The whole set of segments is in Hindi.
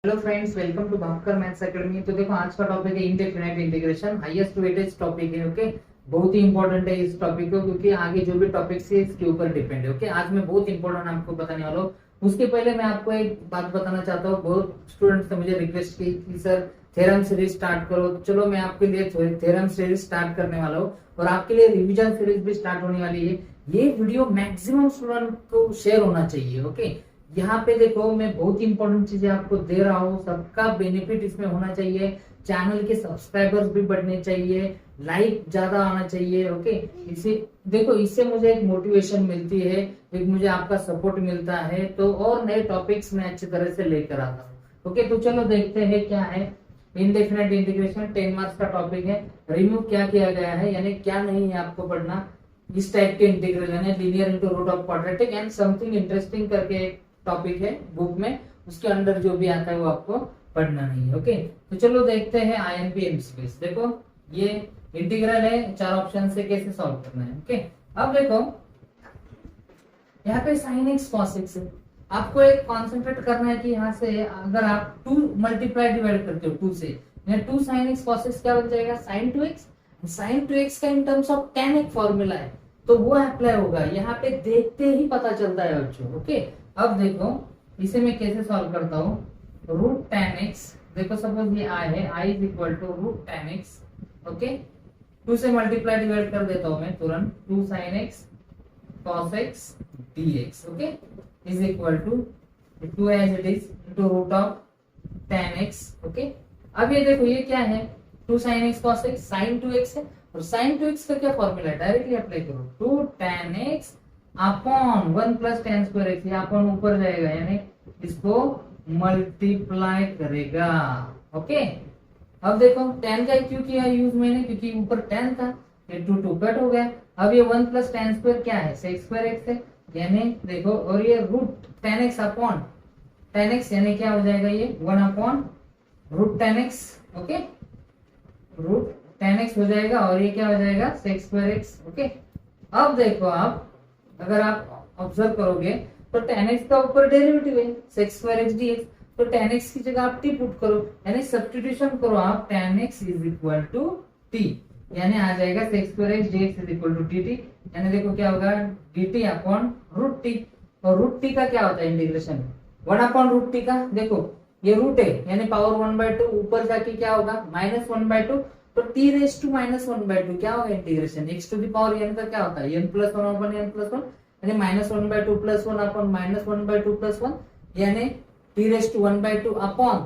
Hello friends, welcome to Bhaskar maths academy. तो देखो, आज का टॉपिक है indefinite integration, highest weightage topic है। ओके, बहुत ही इंपॉर्टेंट है इस टॉपिक को, क्योंकि आगे जो भी टॉपिक्स है इसके ऊपर डिपेंड है। ओके, आज मैं बहुत इंपॉर्टेंट आपको बताने वाला हूँ। उसके पहले मैं आपको एक बात बताना चाहता हूँ। बहुत स्टूडेंट्स ने मुझे रिक्वेस्ट की कि सर थ्योरम सीरीज स्टार्ट करो। तो चलो, मैं आपके लिए थ्योरम सीरीज स्टार्ट करने वाला हूँ और आपके लिए रिविजन सीरीज भी स्टार्ट होने वाली है। ये वीडियो मैक्सिमम स्टूडेंट को शेयर होना चाहिए। ओके, यहाँ पे देखो, मैं बहुत इंपॉर्टेंट चीजें आपको दे रहा हूँ, सबका बेनिफिट इसमें होना चाहिए। चैनल के सब्सक्राइबर्स भी बढ़ने चाहिए, लाइक ज्यादा आना चाहिए। ओके, इससे देखो, इससे मुझे एक मोटिवेशन मिलती है, एक मुझे आपका सपोर्ट मिलता है, तो और नए टॉपिक्स मैं अच्छी तरह से लेकर आता हूँ। ओके, तो चलो देखते हैं क्या है इंडेफिनाइट इंटीग्रेशन। 10 मार्क्स का टॉपिक है। रिमूव क्या किया गया है, यानी क्या नहीं है आपको पढ़ना। इस टाइप के इंटीग्रल यानी linear into root of quadratic and something interesting करके एक टॉपिक है बुक में, उसके अंदर जो भी आता है वो आपको पढ़ना नहीं है। ओके, तो चलो देखते हैं आईएमपी एमसीक्यूज। देखो, ये इंटीग्रल है, 4 ऑप्शन से कैसे सॉल्व करना है। ओके, अब देखो यहाँ पे sin x cos x है। आपको एक कॉन्सेंट्रेट करना है कि यहाँ से अगर आप 2 मल्टीप्लाई डिवाइड करते हो 2 से, 2 sin x cos x क्या बन जाएगा, sin 2x। sin 2x का इन टर्म्स ऑफ tan एक फॉर्मूला है, तो वो अप्लाई होगा। यहाँ पे देखते ही पता चलता है बच्चों। ओके, अब देखो इसे मैं कैसे सॉल्व करता हूँ। रूट tan x, देखो सपोज ये i है, i is equal to root tan x। Okay, 2 से मल्टीप्लाई डिवाइड कर देता हूँ मैं तुरंत। 2 sin x cos x dx, okay, is equal to 2 as it is into root of tan x। Okay, अब ये देखो ये क्या है, 2 sin x cos x, sin 2x है, और sin 2x का क्या फॉर्मूला है, डायरेक्टली अप्लाई करो। 2 tan x upon 1 plus tan square x, अपन ऊपर जाएगा यानी इसको मल्टीप्लाई करेगा। ओके, अब देखो tan का क्यों किया यूज मैंने, क्योंकि ऊपर tan था, ये 2 2 कट हो गया। अब ये 1 प्लस tan स्क्वायर क्या है, sec स्क्वायर x है, यानी देखो, और ये root tan x upon tan x यानी क्या हो जाएगा, ये 1 upon root tan x। Okay, root tan x हो जाएगा, और ये क्या हो जाएगा, sec स्क्वायर x। ओके, अब देखो आप अगर आप ऑब्जर्व करोगे तो tan x का ऊपर डेरिवेटिव है sec स्क्वायर x dx, तो tan x की जगह आप t पुट करो, यानी सब्स्टिट्यूशन करो आप। tan x is equal to t, यानी आ जाएगा sec square x dx is equal to dt, यानी देखो क्या होगा, dt अपॉन रूट t। और रूट t का क्या होता है इंटीग्रेशन, 1 अपॉन रूट t का, देखो ये रूट है यानी पावर 1/2, ऊपर जाके क्या होगा -1/2, तो t रेज टू -1/2 क्या होगा integration, x to the power n का क्या होता है, n plus 1 upon n plus 1, यानी -1/2 प्लस 1 अपॉन -1/2 प्लस 1, यानी t रेज टू 1/2 अपॉन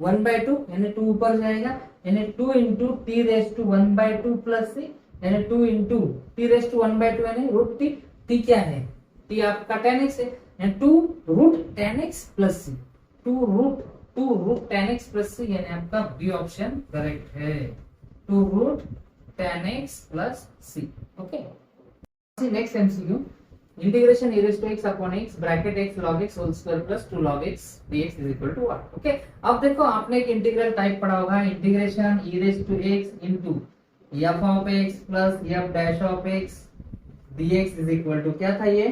1/2, यानी 2 ऊपर जाएगा, यानी 2 into T raise to 1/2 plus c, यानी 2 इंटू टी रेज टू 1/2 यानी रूट टी। टी क्या है, टी आपका tan x है, यानी 2 root tan x plus c, 2 root tan x plus c, यानी आपका बी ऑप्शन करेक्ट है, 2 root tan x plus c। Okay, next MCQ, integration e raised to x upon x bracket x log x whole square plus 2 log x dx is equal to 1। Okay, अब देखो आपने एक इंटीग्रल टाइप पढ़ा होगा, integration e raised to x into f of x plus f dash of x dx is equal to क्या था, ये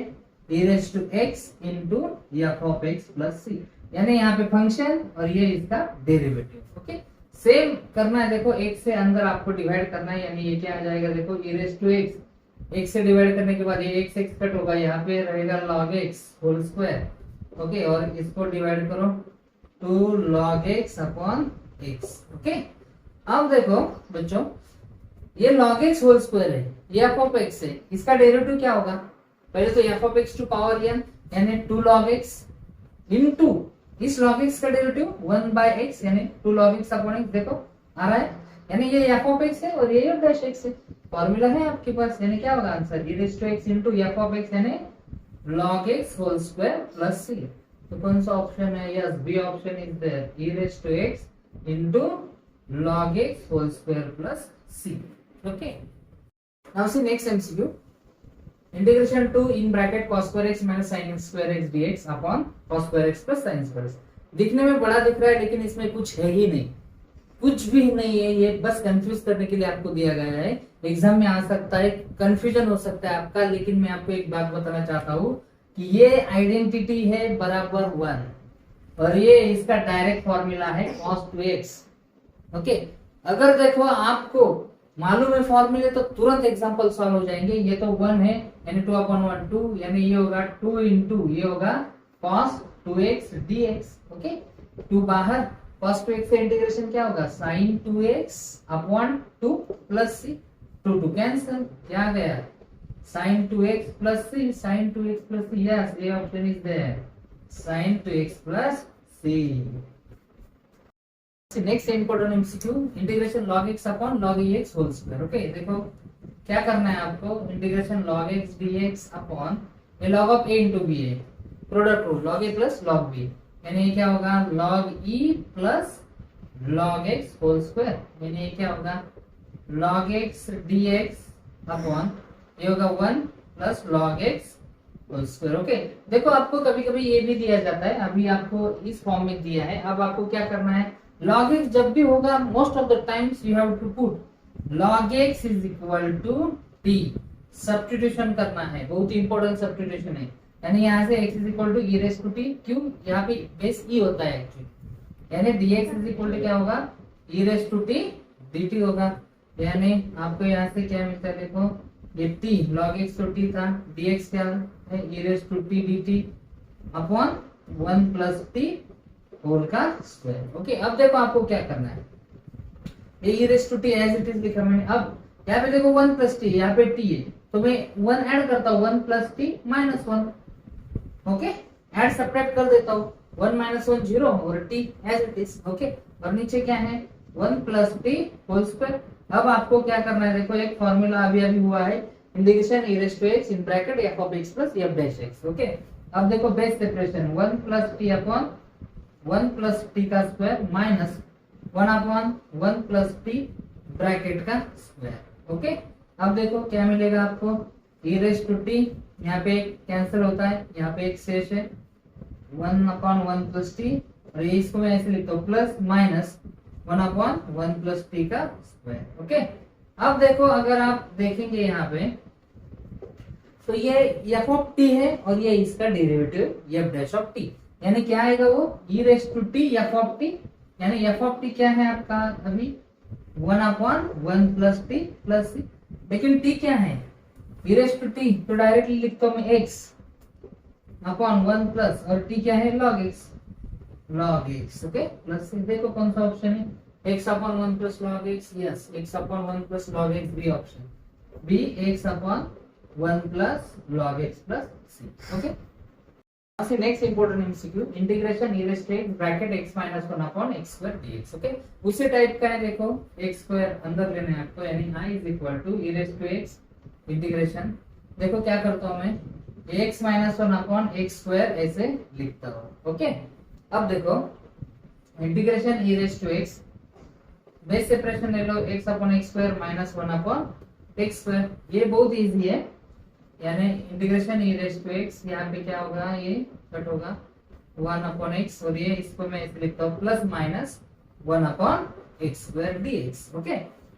e raised to x into f of x plus c, यानी यहाँ पे फंक्शन और ये इसका डेरिवेटिव। ओके, सेम करना है, देखो x से अंदर आपको डिवाइड करना है, यानी ये क्या आ जाएगा, देखो e raised to x, x से डिवाइड करने के बाद ये x कट होगा, यहाँ पे रहेगा log x whole square. Okay, और इसको डिवाइड करो 2 log x upon x। Okay, अब देखो बच्चों, ये log x होल स्क्वायर है, ये f ऑफ x है, इसका डेरिवेटिव क्या होगा, पहले तो f of x to power n यानी 2 log x इनटू इस log x का डेरिवेटिव 1/x यानी 2 log x अपॉन x, देखो आ रहा है, यानी ये f ऑफ x है और ये f डैश x है, फॉर्मूला है आपके पास, यानी क्या होगा answer, e raised to x into f of x यानी log x whole square plus c। तो कौन सा ऑप्शन है, yes B option is there, e raised to x into log x whole square plus c। Okay, now see next MCQ, integration 2 in bracket cos square x minus sin square x dx upon cos square x plus sin square x। दिखने में बड़ा दिख रहा है, लेकिन इसमें कुछ है ही नहीं, कुछ भी नहीं है, ये बस कंफ्यूज करने के लिए आपको दिया गया है। एग्जाम में आ सकता है, कंफ्यूजन हो सकता है आपका, लेकिन मैं आपको एक बात बताना चाहता हूँ कि ये आइडेंटिटी है बराबर 1, और ये इसका डायरेक्ट फॉर्मूला है cos 2x। ओके, अगर देखो आपको मालूम है फॉर्मूले तो तुरंत एग्जांपल सॉल्व हो जाएंगे। ये तो 1 है यानी 2/1 2, यानी ये होगा 2 इंटू ये होगा cos 2x dx। ओके, 2 बाहर, cos 2x से इंटीग्रेशन क्या होगा sin 2x upon 2 plus c, 2 cancel, क्या गया sin 2x plus c, sin 2x plus c, yes, A option is there, sin 2x plus c। Next important MCQ, integration log x upon log ax whole square. Okay, देखो क्या करना है आपको, integration log x dx upon ये log of a into B है, product rule log a plus log b, यानी ये क्या होगा log e plus log x whole square, यानी ये क्या होगा log x dx अपॉन ये होगा 1 plus log x whole square. Okay, देखो आपको कभी कभी ये भी दिया जाता है, अभी आपको इस फॉर्म में दिया है। अब आपको क्या करना है, log x जब भी होगा most of the times you have to put log x is equal to t, substitution करना है, बहुत ही इंपॉर्टेंट सब्स्टिट्यूशन है। यानी यहाँ से x is equal to e raise to t, क्यों यहाँ पे बेस e होता है एक्चुअली, यानी dx इज इक्वल टू क्या होगा e raise to t dt होगा। यानी आपको यहाँ से क्या मिलता है, देखो ये t log x तो t था, dx क्या है e raise to t dt upon 1 plus t whole का स्क्वायर। ओके, अब देखो आपको क्या करना है, ये e raise to t as it is लिखा मैंने। अब यहाँ पे देखो 1 प्लस t, यहाँ पे t है तो मैं 1 ऐड करता हूँ, 1 plus t minus 1। Okay, add subtract कर देता हूँ, 1 माइनस 1 0 और t as it is. Okay, और नीचे क्या है 1 प्लस t होल स्क्वायर। अब आपको क्या करना है, देखो एक फॉर्मूला अभी अभी हुआ है, integration e raise to x in bracket f of x plus f dash x। Okay, अब देखो base separation 1 plus t upon 1 plus t का square minus 1 upon 1 plus t bracket का स्क्वायर। ओके, अब देखो क्या मिलेगा आपको e रेज़ टू t, यहाँ पे कैंसिल होता है, यहाँ पे एक शेष है 1 अपॉन 1 प्लस t, और ये इसको मैं ऐसे लिखता हूँ plus minus 1 upon 1 plus t का स्क्वायर। ओके, अब देखो अगर आप देखेंगे यहाँ पे तो ये f ऑफ t है और ये इसका derivative f dash of t, यानी क्या आएगा वो e raise to t f of t, यानी f ऑफ t क्या है आपका अभी 1 upon 1 plus t plus c, लेकिन t क्या है e रेज़ टू t, तो डायरेक्टली लिखता हूँ मैं x अपॉन 1 प्लस, और t क्या है log x, log x। Okay, plus c, देखो कौन सा ऑप्शन है x upon 1 plus log x, yes x upon 1 plus log x b option, b x upon 1 plus log x plus c। Okay, now see next important MCQ, integration e raise to x bracket x minus 1 upon x square dx। Okay, उसी टाइप का है, देखो x स्क्वायर अंदर लेना है आपको, यानी i is equal to e raise to x integration, देखो क्या करता हूं मैं x minus 1 upon x square ऐसे लिखता हूं। ओके, अब देखो integration e raise to x, base separation ले लो x upon x square minus 1 upon x square, ये बहुत इजी है, यानी integration e raise to x, यहाँ पे क्या होगा ये कट होगा 1 अपॉन x, और ये इसको मैं ऐसे लिखता हूँ plus minus 1 upon x square dx। Okay,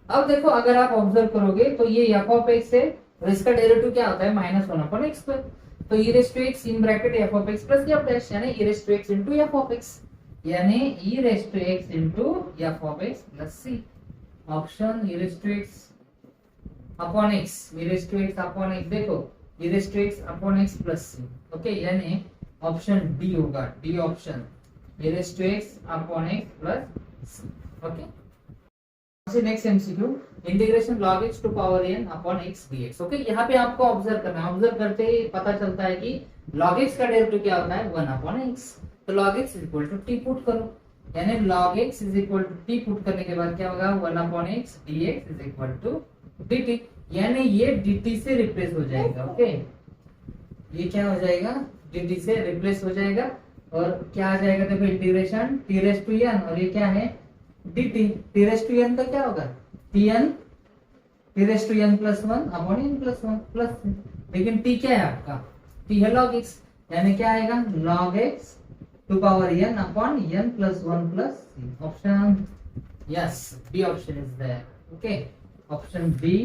अब देखो अगर आप ऑब्जर्व करोगे तो ये f ऑफ x है और इसका डेरिवेटिव क्या होता है माइनस 1 अपॉन x स्क्वायर, तो e raise to x in bracket f of x plus f dash, यानी e raise to x into f of x, यानी e raise to x into f of x plus c। Option e raise to x upon x, e raise to x upon x, देखो e raise to x upon x plus c। Okay, यानी ऑप्शन डी होगा, D option e raise to x upon x plus c। Okay, next MCQ, integration log x to power n upon x dx। Okay, यहाँ पे आपको ऑब्जर्व करना है, ऑब्जर्व करते ही पता चलता है कि log x का डेरिवेटिव क्या होता है 1 अपॉन x, तो log x is equal to t put करो, यानी log x is equal to t put करने के बाद क्या होगा 1 upon x dx is equal to dt, यानी ये dt से रिप्लेस हो जाएगा। ओके, ये क्या हो जाएगा dt से रिप्लेस हो जाएगा, और क्या आ जाएगा देखो integration t raise to n, और ये क्या है dt, t raise to n का क्या होगा tn, t raise to n plus 1 upon n plus 1 plus, लेकिन t क्या है आपका t है log x, यानी क्या आएगा log x to power n upon n plus 1 plus c। Option yes, B option is there. Okay, option B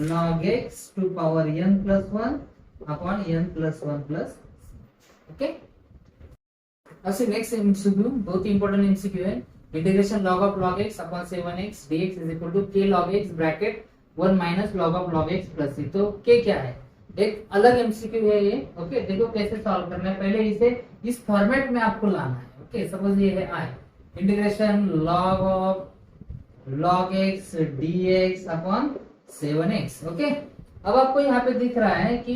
log x to power n plus 1 upon n plus 1 plus c। Okay, अच्छा नेक्स्ट एमसीक्यू बहुत ही इंपॉर्टेंट एमसीक्यू है। Integration log of log x upon 7x dx is equal to k log x bracket 1 minus log of log x plus c। तो k क्या है, एक अलग एमसीक्यू है ये। ओके देखो कैसे सॉल्व करना है, पहले इसे इस फॉर्मेट में आपको लाना है। ओके सपोज ये है I integration log of log x dx upon 7x। Okay अब आपको यहाँ पे दिख रहा है कि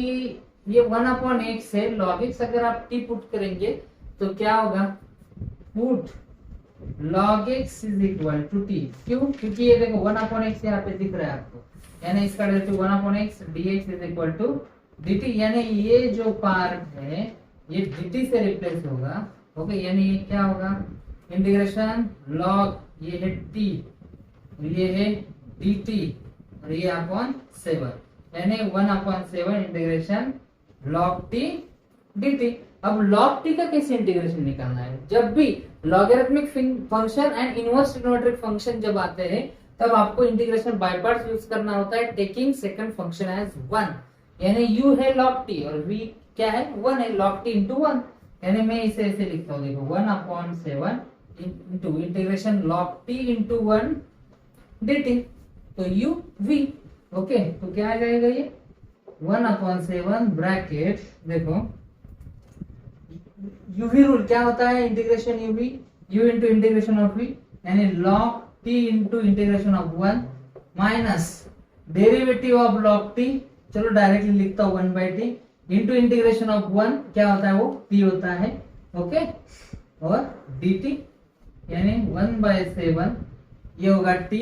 ये 1 अपॉन x है, log x अगर आप t पुट करेंगे तो क्या होगा, put log x is equal to t। क्यों, क्योंकि ये देखो 1 अपॉन x यहाँ पे दिख रहा है आपको, यानी इसका derivative 1 upon x dx is equal to dt, यानी ये जो पार्ट है ये dt से रिप्लेस होगा। ओके यानी ये क्या होगा, इंटीग्रेशन log ये है t, ये है dt और ये अपॉन 7, यानी 1 upon 7 integration log t dt। अब log t का कैसे इंटीग्रेशन निकालना है, जब भी logarithmic function and inverse trigonometric function जब आते हैं तब आपको इंटीग्रेशन बाय पार्ट्स यूज करना होता है, टेकिंग सेकंड फंक्शन एज 1, यानी u है log t और v क्या है 1 है, log t into 1, यानी मैं इसे ऐसे लिखता हूँ देखो 1 upon 7 into integration log t into 1 dt, तो u v। ओके तो क्या आ जाएगा ये 1 अपॉन 7 ब्रैकेट देखो यूवी रूल क्या होता है, integration UV u into integration of v, यानी log t into integration of 1 minus derivative of log t, चलो डायरेक्टली लिखता हूँ 1 by T into integration of 1 क्या होता है वो t होता है। ओके और dt यानी 1 बाई 7 ये होगा t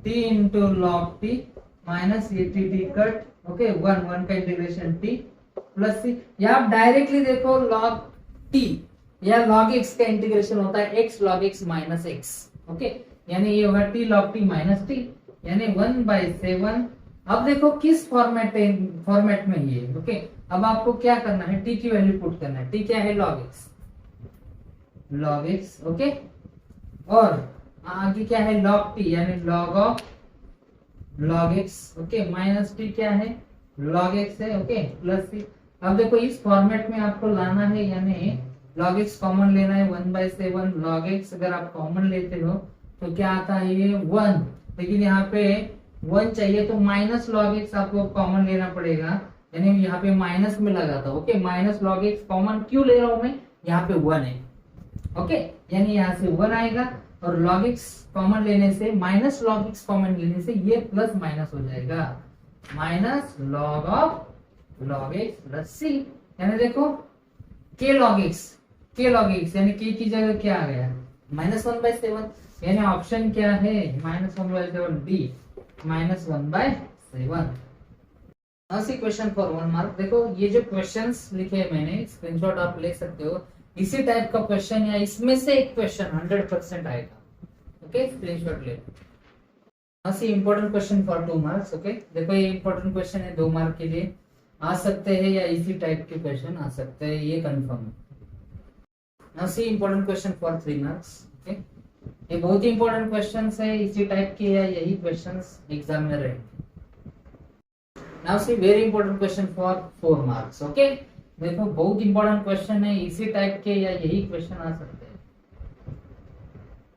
into log t minus ये t कट। ओके 1 का इंटीग्रेशन t प्लस सी, या आप डायरेक्टली देखो log t या log x का इंटीग्रेशन होता है x log x minus x। Okay यानी ये होगा t log t minus t, यानी 1 बाई 7। अब देखो किस फॉर्मेट में ये। ओके अब आपको क्या करना है, t की वैल्यू पुट करना है, t क्या है log x। ओके और आगे क्या है log t, यानी log of log x। Okay minus t क्या है log x है। ओके प्लस सी, अब देखो इस फॉर्मेट में आपको लाना है, यानी log x कॉमन लेना है 1 बाई 7 log x अगर आप कॉमन लेते हो तो क्या आता है ये 1, लेकिन यहाँ पे 1 चाहिए तो माइनस log x आपको कॉमन लेना पड़ेगा, यानी यहाँ पे माइनस में लगाता हूँ। Okay minus log x common क्यों ले रहा हूँ मैं, यहाँ पे 1 है। ओके यानी यहाँ से 1 आएगा और log x कॉमन लेने से माइनस log x कॉमन लेने से ये प्लस माइनस हो जाएगा, minus log of log x plus c, यानी देखो k log x यानी k की जगह क्या आ गया माइनस 1 बाई 7, यानी ऑप्शन क्या है minus 1 by 7 D minus 1 by 7। ऐसी क्वेश्चन फॉर 1 मार्क। देखो ये जो क्वेश्चंस लिखे हैं मैंने, स्क्रीनशॉट आप ले सकते हो, इसी टाइप का क्वेश्चन या इसमें से एक क्वेश्चन 100% आएगा। ओके स्क्रीनशॉट ले। ऐसी important question for 2 marks. Okay देखो ये इंपॉर्टेंट क्वेश्चन है, 2 मार्क के लिए आ सकते हैं या इसी टाइप के क्वेश्चन आ सकते हैं, ये कंफर्म है। Now see important question for 3 marks. Okay ये बहुत ही इंपॉर्टेंट क्वेश्चंस है, इसी टाइप के या यही क्वेश्चंस एग्जाम में रहेंगे। Now see very important question for 4 marks. Okay देखो बहुत इंपॉर्टेंट क्वेश्चन है, इसी टाइप के या यही क्वेश्चन आ सकते हैं।